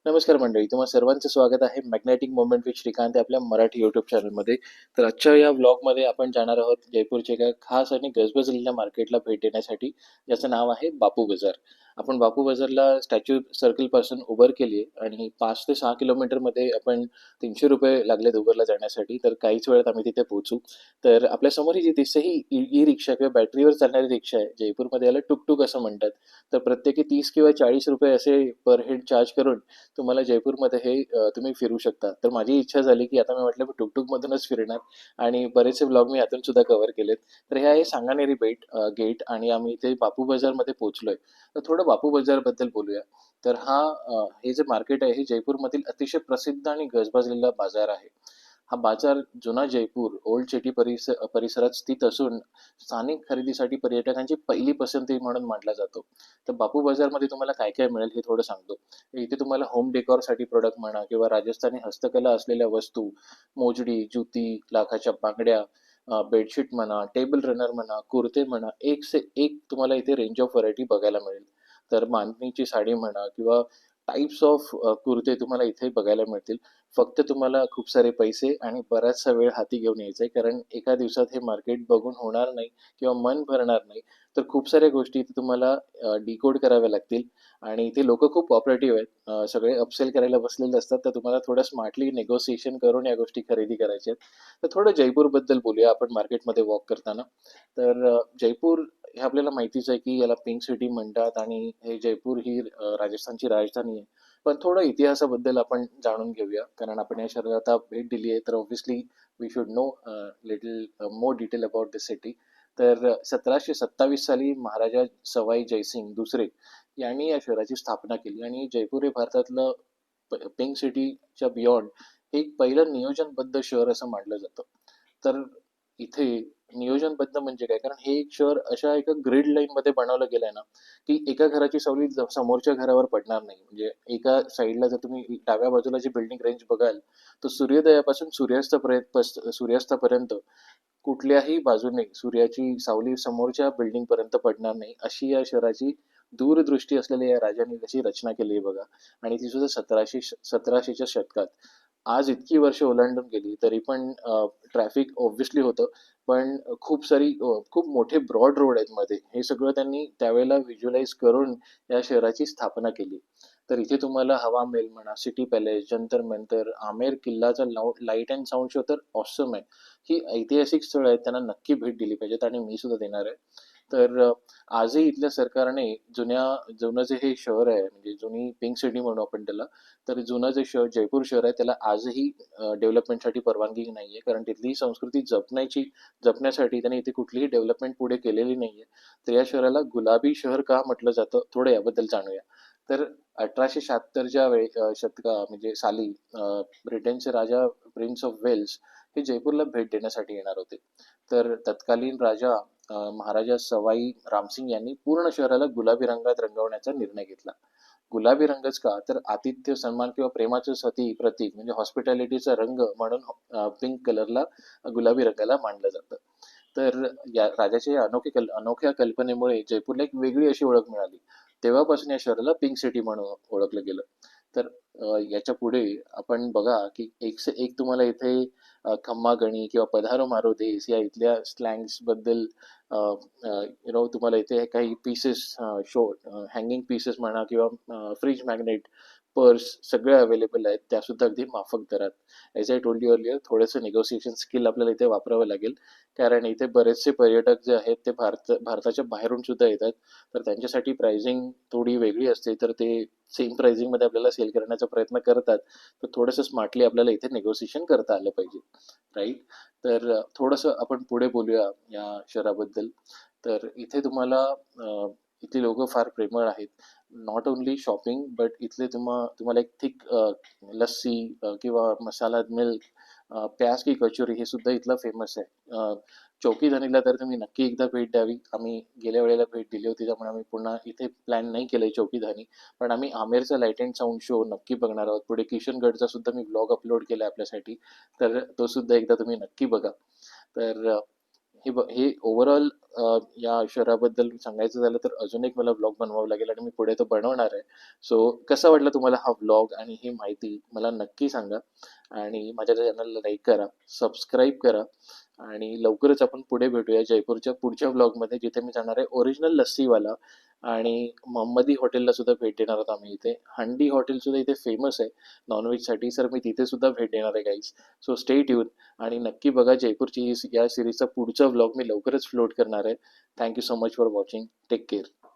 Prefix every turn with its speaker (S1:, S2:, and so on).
S1: नमस्कार मंडळी, तुम्हा सर्वांचं स्वागत आहे मॅग्नेटिक मोमेंट विथ श्रीकांत या आपल्या मराठी यूट्यूब चॅनलमध्ये. तर आजच्या या व्लॉगमध्ये आपण जाणार आहोत जयपूरच्या एका खास आणि गजबजलेल्या मार्केटला भेट देण्यासाठी, ज्याचं नाव आहे बापू बाजार. आपण बापू बाजारला स्टॅच्यू सर्कलपासून उबर केली आहे आणि 5 ते 6 किलोमीटरमध्ये आपण ₹300 लागलेत उबरला जाण्यासाठी. तर काहीच वेळात आम्ही तिथे पोहोचू. तर आपल्यासमोर ही जी दिसते ही ई रिक्षा किंवा बॅटरीवर चालणारी रिक्षा आहे. जयपूरमध्ये याला टुकटुक असं म्हणतात. तर प्रत्येकी 30 किंवा ₹40 असे पर हेड चार्ज करून तुम्हाला जयपूरमध्ये हे तुम्ही फिरू शकता. तर माझी इच्छा झाली, की आता मी म्हटलं मी टुकटुकमधूनच फिरणार आणि बरेचसे व्लॉग मी यातून सुद्धा कव्हर केलेत. तर हे आहे सांगानेरी गेट आणि आम्ही इथे बापू बाजारमध्ये पोहोचलोय. तर थोडं बापू बाजारबद्दल बोलूया. तर हे जे मार्केट आहे, हे जयपूरमधील अतिशय प्रसिद्ध आणि गजबजलेला बाजार आहे. हा बाजार जुना जयपूर, ओल्ड सिटी परिसरात स्थित असून स्थानिक खरेदीसाठी पर्यटकांची पहिली पसंती म्हणून मानला जातो. तर बापू बाजारमध्ये तुम्हाला काय-काय मिळेल हे थोडं सांगतो. इथे तुम्हाला होम डेकोरसाठी प्रोडक्ट म्हणा किंवा राजस्थानी हस्तकला असलेल्या वस्तू, मोजडी, जुती, लाखाच्या बांगड्या, बेडशीट म्हणा, टेबल रनर म्हणा, कुर्ते म्हणा, एक से एक तुम्हाला इथे रेंज ऑफ व्हरायटी बघायला मिळेल. तर बांधणीची साडी म्हणा किंवा टाइप्स ऑफ कुर्ते तुम्हाला इथे बघायला मिळतील. फक्त तुम्हाला खूप सारे पैसे आणि बराचसा वेळ हाती घेऊन यायचा आहे, कारण एका दिवसात हे मार्केट बघून होणार नाही किंवा मन भरणार नाही. तर खूप साऱ्या गोष्टी इथे तुम्हाला डिकोड कराव्या लागतील आणि इथे लोकं खूप कोऑपरेटिव्ह आहेत. सगळे अपसेल करायला बसलेले असतात, तर तुम्हाला थोडं स्मार्टली नेगोशिएशन करून या गोष्टी खरेदी करायच्या आहेत. तर थोडं जयपूरबद्दल बोलूया आपण मार्केटमध्ये वॉक करताना. तर जयपूर हे आपल्याला माहितीच आहे, की याला पिंक सिटी म्हणतात आणि हे जयपूर ही राजस्थानची राजधानी आहे. पण थोडं इतिहासाबद्दल आपण जाणून घेऊया, कारण आपण या शहराला आता भेट दिली आहे, तर obviously we should know little more detail about the city. तर 1727 साली महाराजा सवाई जयसिंग दुसरे यांनी या शहराची स्थापना केली आणि जयपूर हे भारतातलं पिंक सिटीच्या बियॉन्ड हे एक पहिलं नियोजनबद्ध शहर असं मानलं जातं. तर इथे नियोजनबद्ध म्हणजे काय? कारण हे एक शहर अशा एका ग्रिड लाईनमध्ये बनवलं गेलंय ना, की एका घराची सावली समोरच्या घरावर पडणार नाही. म्हणजे एका साइडला जर तुम्ही डाव्या बाजूला जी बिल्डिंग रेंज बघाल, तर सूर्योदयापासून सूर्यास्तापर्यंत कुठल्याही बाजूने सूर्याची सावली समोरच्या बिल्डिंगपर्यंत पडणार नाही, अशी या शहराची दूरदृष्टी असलेल्या या राजांनी कशी रचना केली आहे बघा. आणि ती सुद्धा 1700च्या शतकात. आज इतकी वर्ष ओलांडून गेली तरी पण ट्रॅफिक ऑब्व्हियसली होतं. पण खूप मोठे ब्रॉड रोड आहेत मध्ये. हे सगळं त्यांनी त्यावेळेला व्हिज्युअलाइज करून या शहराची स्थापना केली. तर इथे तुम्हाला हवा महल म्हणा, सिटी पॅलेस, जंतर मंतर, आमेर किल्लाचा लाईट अँड साऊंड शो तर ऑसम आहे. ही ऐतिहासिक स्थळं आहेत, त्यांना नक्की भेट दिली पाहिजेत आणि मी सुद्धा देणार आहे. तर आजही इथल्या सरकारने जुनं जे हे शहर आहे, म्हणजे जुनी पिंक सिटी म्हणू आपण त्याला, तर जुनं जे शहर जयपूर शहर आहे त्याला आजही डेव्हलपमेंटसाठी परवानगी नाही आहे, कारण तिथली संस्कृती जपण्यासाठी त्यांनी इथे कुठलीही डेव्हलपमेंट पुढे केलेली नाही आहे. तर या शहराला गुलाबी शहर का म्हटलं जातं, थोडं याबद्दल जाणूया. तर 1876च्या म्हणजे साली ब्रिटनचे राजा प्रिन्स ऑफ वेल्स हे जयपूरला भेट देण्यासाठी येणार होते. तर तत्कालीन राजा महाराजा सवाई रामसिंग यांनी पूर्ण शहराला गुलाबी रंगात रंगवण्याचा निर्णय घेतला. गुलाबी रंगच का तर आतिथ्य सन्मान किंवा प्रेमाचं प्रतीक म्हणजे हॉस्पिटॅलिटीचा रंग म्हणून पिंक कलरला गुलाबी रंगाला मानलं जातं. तर या राजाच्या या अनोख्या कल्पनेमुळे जयपूरला एक वेगळी अशी ओळख मिळाली. तेव्हापासून या शहराला पिंक सिटी म्हणून ओळखलं गेलं. तर याच्या पुढे आपण बघा की एक से एक तुम्हाला इथे खम्मा गणी किंवा पधारो मारो देस या इथल्या स्लँग्स बद्दल तुम्हाला इथे काही पीसेस हँगिंग पीसेस म्हणा किंवा फ्रिज मॅग्नेट, पर्स सगळे अवेलेबल आहेत. त्यासुद्धा अगदी माफक दरात. As I told you earlier थोडंसं निगोशिएशन स्किल आपल्याला इथे वापरावं लागेल. कारण इथे बरेचसे पर्यटक जे आहेत ते भारताच्या बाहेरून सुद्धा येतात. तर त्यांच्यासाठी प्राइसिंग थोडी वेगळी असते. तर ते सेम प्राइसिंगमध्ये आपल्याला सेल करण्याचा प्रयत्न करतात. तर थोडंसं स्मार्टली आपल्याला इथे निगोशिएशन करता आलं पाहिजे. राइट? तर थोडंसं आपण पुढे बोलूया या शहराबद्दल. तर इथे इथली लोकं फार प्रेमळ आहेत. नॉट ओन्ली शॉपिंग बट इथले तुम्हाला एक थिक लस्सी किंवा मसाला मिल्क, प्याज की कचोरी हे सुद्धा इथलं फेमस आहे. चौकीधनीला तर तुम्ही नक्की एकदा भेट द्यावी. आम्ही गेल्या वेळेला भेट दिली होती, त्यामुळे आम्ही पुन्हा इथे प्लॅन नाही केलंय चौकीधनी. पण आम्ही आमेरचा लाईट अँड साऊंड शो नक्की बघणार आहोत. पुढे किशनगडचा सुद्धा मी ब्लॉग अपलोड केला आपल्यासाठी. तर तो सुद्धा एकदा तुम्ही नक्की बघा. तर हे ओव्हरऑल या शहराबद्दल सांगायचं झालं तर अजून एक मला व्लॉग बनवावं लागेल आणि मी पुढे तो बनवणार आहे. सो कसा वाटला तुम्हाला हा व्लॉग आणि ही माहिती मला नक्की सांगा आणि माझ्या चॅनलला लाईक करा, सबस्क्राईब करा आणि लवकरच आपण पुढे भेटूया जयपूरच्या पुढच्या व्लॉगमध्ये, जिथे मी जाणार आहे ओरिजिनल लस्सीवाला आणि मोहम्मदी हॉटेलला सुद्धा भेट देणार आहोत आम्ही इथे. हंडी हॉटेल सुद्धा इथे फेमस आहे नॉनव्हेजसाठी, सर मी तिथे सुद्धा भेट देणार आहे गाईज. सो स्टे ट्यून आणि नक्की बघा जयपूरची या सिरीजचा पुढचा व्लॉग मी लवकरच फ्लोट करणार आहे. Thank you so much for watching. Take care.